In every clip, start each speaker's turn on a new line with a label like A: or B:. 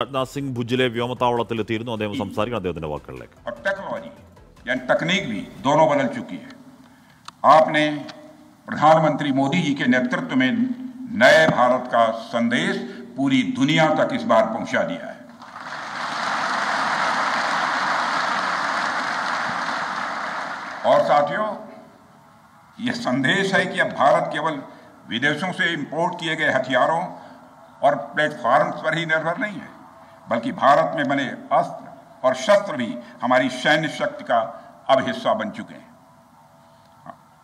A: രാജ്നാഥ് സിംഗ് ഭുജിലെ വ്യോമത്താവളത്തിലെത്തിയിരുന്നു. അദ്ദേഹം സംസാരിക്കണം. അദ്ദേഹത്തിന്റെ വാക്കുകളിലേക്ക്.
B: और टेक्नोलॉजी यानी तकनीक भी दोनों बदल चुकी है। आपने प्रधानमंत्री मोदी जी के नेतृत्व में नए भारत का संदेश पूरी दुनिया तक इस बार पहुंचा दिया है। और साथियों, यह संदेश है कि अब भारत केवल विदेशों से इंपोर्ट किए गए हथियारों और प्लेटफॉर्म्स पर ही निर्भर नहीं है, बल्कि भारत में बने अस्त्र और शस्त्र भी हमारी सैन्य शक्ति का अब हिस्सा बन चुके हैं।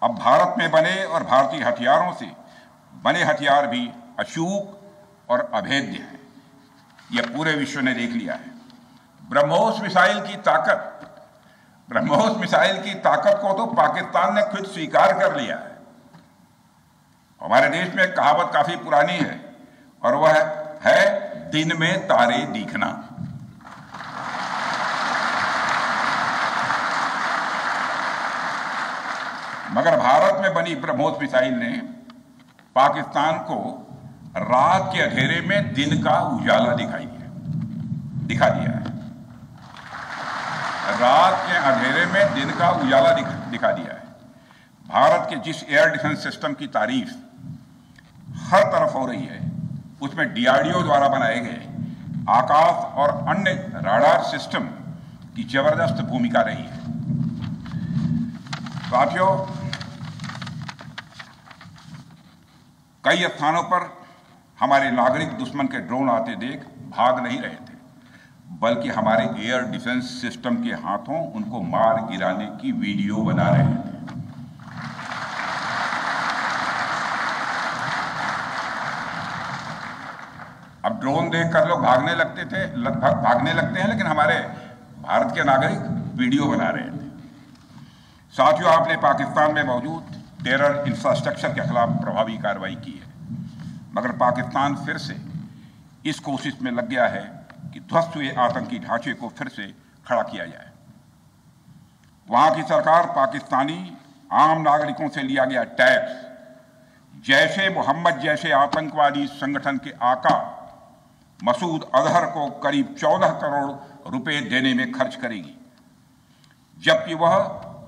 B: अब भारत में बने और भारतीय हथियारों से बने हथियार भी अचूक और अभेद्य हैं। यह पूरे विश्व ने देख लिया है। ब्रह्मोस मिसाइल की ताकत को तो पाकिस्तान ने खुद स्वीकार कर लिया है। हमारे देश में एक कहावत काफी पुरानी है और वह है दिन में तारे दिखना। मगर भारत में बनी ब्रह्मोस मिसाइल ने पाकिस्तान को रात के अंधेरे में दिन का उजाला दिखा दिया है। रात के अंधेरे में दिन का उजाला दिखा दिया है। भारत के जिस एयर डिफेंस सिस्टम की तारीफ हर तरफ हो रही है, उसमें डीआरडीओ द्वारा बनाए गए आकाश और अन्य राडार सिस्टम की जबरदस्त भूमिका रही है। साथियों, कई स्थानों पर हमारे नागरिक दुश्मन के ड्रोन आते देख भाग नहीं रहे थे, बल्कि हमारे एयर डिफेंस सिस्टम के हाथों उनको मार गिराने की वीडियो बना रहे थे। अब ड्रोन देखकर लोग भागने लगते हैं, लेकिन हमारे भारत के नागरिक वीडियो बना रहे थे। साथियों, आपने पाकिस्तान में मौजूद टेरर इंफ्रास्ट्रक्चर के खिलाफ प्रभावी कार्रवाई की है, मगर पाकिस्तान फिर से इस कोशिश में लग गया है कि ध्वस्त हुए आतंकी ढांचे को फिर से खड़ा किया जाए। वहां की सरकार पाकिस्तानी आम नागरिकों से लिया गया टैक्स जैशे मोहम्मद जैसे आतंकवादी संगठन के आका मसूद अजहर को करीब 14 करोड़ रुपए देने में खर्च करेगी, जबकि वह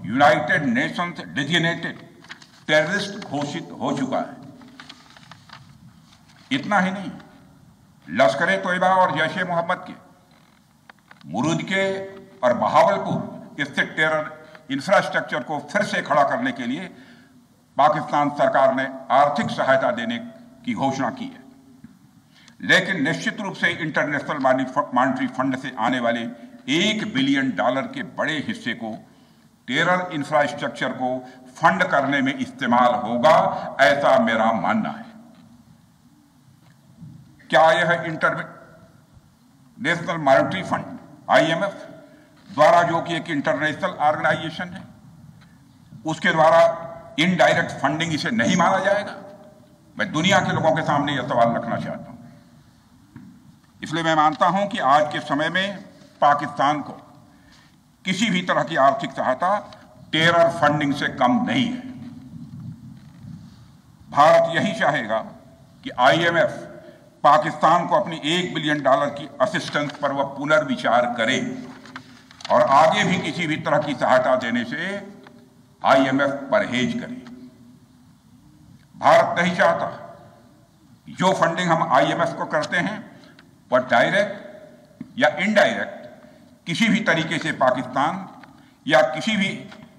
B: यूनाइटेड नेशंस डेजिग्नेटेड टेररिस्ट घोषित हो चुका है। इतना ही नहीं, लश्कर-ए-तोयबा और जैश ए मोहम्मद के मुरूद के और बहावलपुर स्थित टेरर इंफ्रास्ट्रक्चर को फिर से खड़ा करने के लिए पाकिस्तान सरकार ने आर्थिक सहायता देने की घोषणा की है, लेकिन निश्चित रूप से इंटरनेशनल मॉनेटरी फंड से आने वाले $1 बिलियन के बड़े हिस्से को टेरर इंफ्रास्ट्रक्चर को फंड करने में इस्तेमाल होगा, ऐसा मेरा मानना है। क्या यह इंटरनेशनल मॉनेटरी फंड IMF द्वारा, जो कि एक इंटरनेशनल ऑर्गेनाइजेशन है, उसके द्वारा इनडायरेक्ट फंडिंग इसे नहीं माना जाएगा? मैं दुनिया के लोगों के सामने यह सवाल रखना चाहता हूं। इसलिए मैं मानता हूं कि आज के समय में पाकिस्तान को किसी भी तरह की आर्थिक सहायता टेरर फंडिंग से कम नहीं है। भारत यही चाहेगा कि IMF पाकिस्तान को अपनी $1 बिलियन की असिस्टेंस पर वह पुनर्विचार करे और आगे भी किसी भी तरह की सहायता देने से IMF परहेज करे। भारत नहीं चाहता जो फंडिंग हम IMF को करते हैं वह डायरेक्ट या इनडायरेक्ट किसी भी तरीके से पाकिस्तान या किसी भी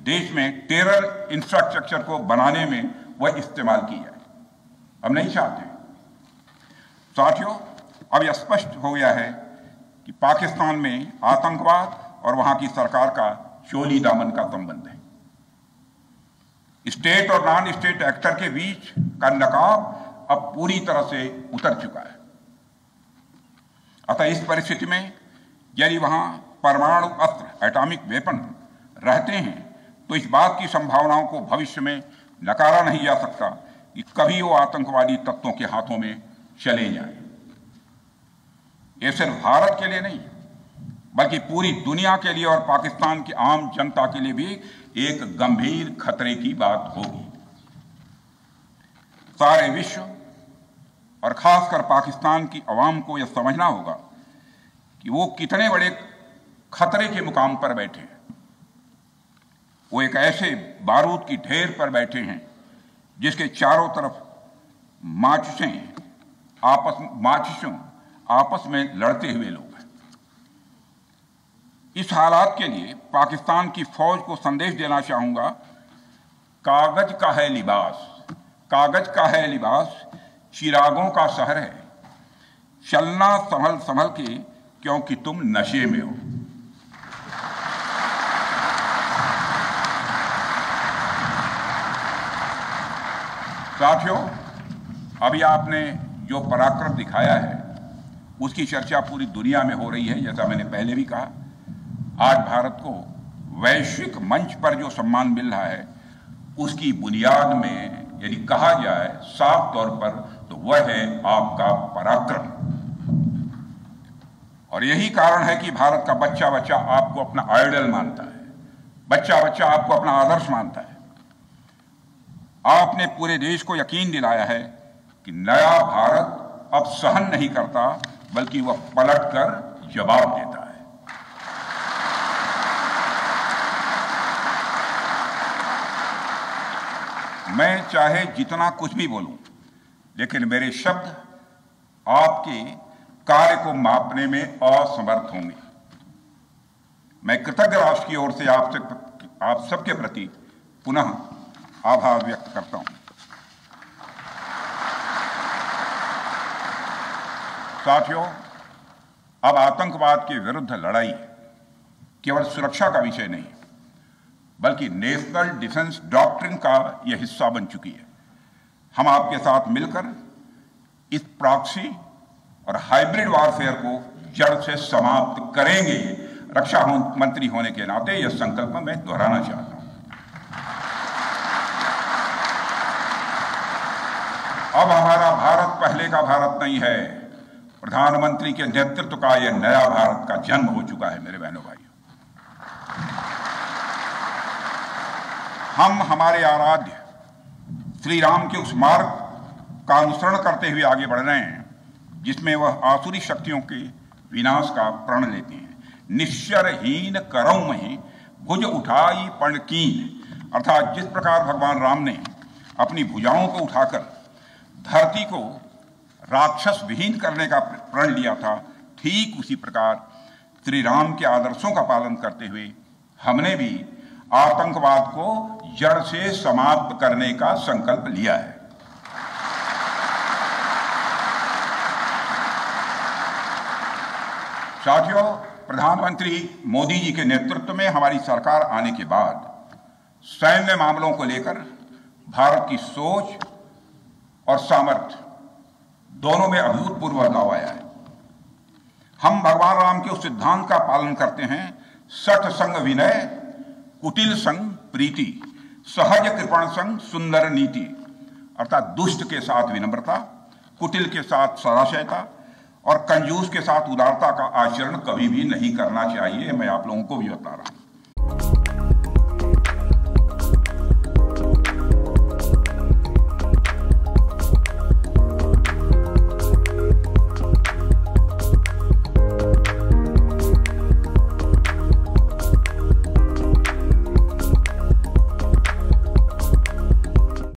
B: देश में टेरर इंफ्रास्ट्रक्चर को बनाने में वह इस्तेमाल की जाए। हम नहीं चाहते। साथियों, अब यह स्पष्ट हो गया है कि पाकिस्तान में आतंकवाद और वहां की सरकार का चोली दामन का संबंध है। स्टेट और नॉन स्टेट एक्टर के बीच का नकाब अब पूरी तरह से उतर चुका है। अतः इस परिस्थिति में यदि वहां परमाणु अस्त्र एटॉमिक वेपन रहते हैं तो इस बात की संभावनाओं को भविष्य में नकारा नहीं जा सकता कि कभी वो आतंकवादी तत्वों के हाथों में चले जाएं। यह सिर्फ भारत के लिए नहीं, बल्कि पूरी दुनिया के लिए और पाकिस्तान की आम जनता के लिए भी एक गंभीर खतरे की बात होगी। सारे विश्व और खासकर पाकिस्तान की अवाम को यह समझना होगा कि वो कितने बड़े खतरे के मुकाम पर बैठे हैं। वो एक ऐसे बारूद की ढेर पर बैठे हैं जिसके चारों तरफ माचिसों आपस में लड़ते हुए लोग हैं। इस हालात के लिए पाकिस्तान की फौज को संदेश देना चाहूंगा, कागज का है लिबास, कागज का है लिबास, चिरागों का शहर है, चलना संभल संभल के क्योंकि तुम नशे में हो। साथियों, अभी आपने जो पराक्रम दिखाया है उसकी चर्चा पूरी दुनिया में हो रही है। जैसा मैंने पहले भी कहा, आज भारत को वैश्विक मंच पर जो सम्मान मिल रहा है उसकी बुनियाद में यदि कहा जाए साफ तौर पर तो वह है आपका पराक्रम। और यही कारण है कि भारत का बच्चा बच्चा आपको अपना आइडल मानता है, बच्चा बच्चा आपको अपना आदर्श मानता है। आपने पूरे देश को यकीन दिलाया है कि नया भारत अब सहन नहीं करता बल्कि वह पलटकर जवाब देता है। मैं चाहे जितना कुछ भी बोलूं, लेकिन मेरे शब्द आपके कार्य को मापने में असमर्थ होंगे। मैं कृतज्ञ राष्ट्र की ओर से आप सबके प्रति पुनः आभार व्यक्त करता हूं। साथियों, अब आतंकवाद के विरुद्ध लड़ाई केवल सुरक्षा का विषय नहीं बल्कि नेशनल डिफेंस डॉक्ट्रिन का यह हिस्सा बन चुकी है। हम आपके साथ मिलकर इस प्रॉक्सी और हाइब्रिड वॉरफेयर को जड़ से समाप्त करेंगे। रक्षा मंत्री होने के नाते यह संकल्प मैं दोहराना चाहता हूं। अब हमारा भारत पहले का भारत नहीं है। प्रधानमंत्री के नेतृत्व का यह नया भारत का जन्म हो चुका है। मेरे बहनों भाइयों, हम हमारे आराध्य श्री राम के उस मार्ग का अनुसरण करते हुए आगे बढ़ रहे हैं जिसमें वह आसुरी शक्तियों के विनाश का प्रण लेते हैं। निश्चरहीन करौं मही भुज उठाई पणकीन, अर्थात जिस प्रकार भगवान राम ने अपनी भुजाओं को उठाकर धरती को राक्षस विहीन करने का प्रण लिया था, ठीक उसी प्रकार श्री राम के आदर्शों का पालन करते हुए हमने भी आतंकवाद को जड़ से समाप्त करने का संकल्प लिया है। साथियों, प्रधानमंत्री मोदी जी के नेतृत्व में हमारी सरकार आने के बाद सैन्य मामलों को लेकर भारत की सोच और सामर्थ्य दोनों में अभूतपूर्व बदलाव आया है। हम भगवान राम के उस सिद्धांत का पालन करते हैं, सठ संग विनय, कुटिल संग प्रीति, सहज कृपण संग सुंदर नीति, अर्थात दुष्ट के साथ विनम्रता, कुटिल के साथ सदाशयता और कंजूस के साथ उदारता का आचरण कभी भी नहीं करना चाहिए। मैं आप लोगों को भी बता रहा हूं।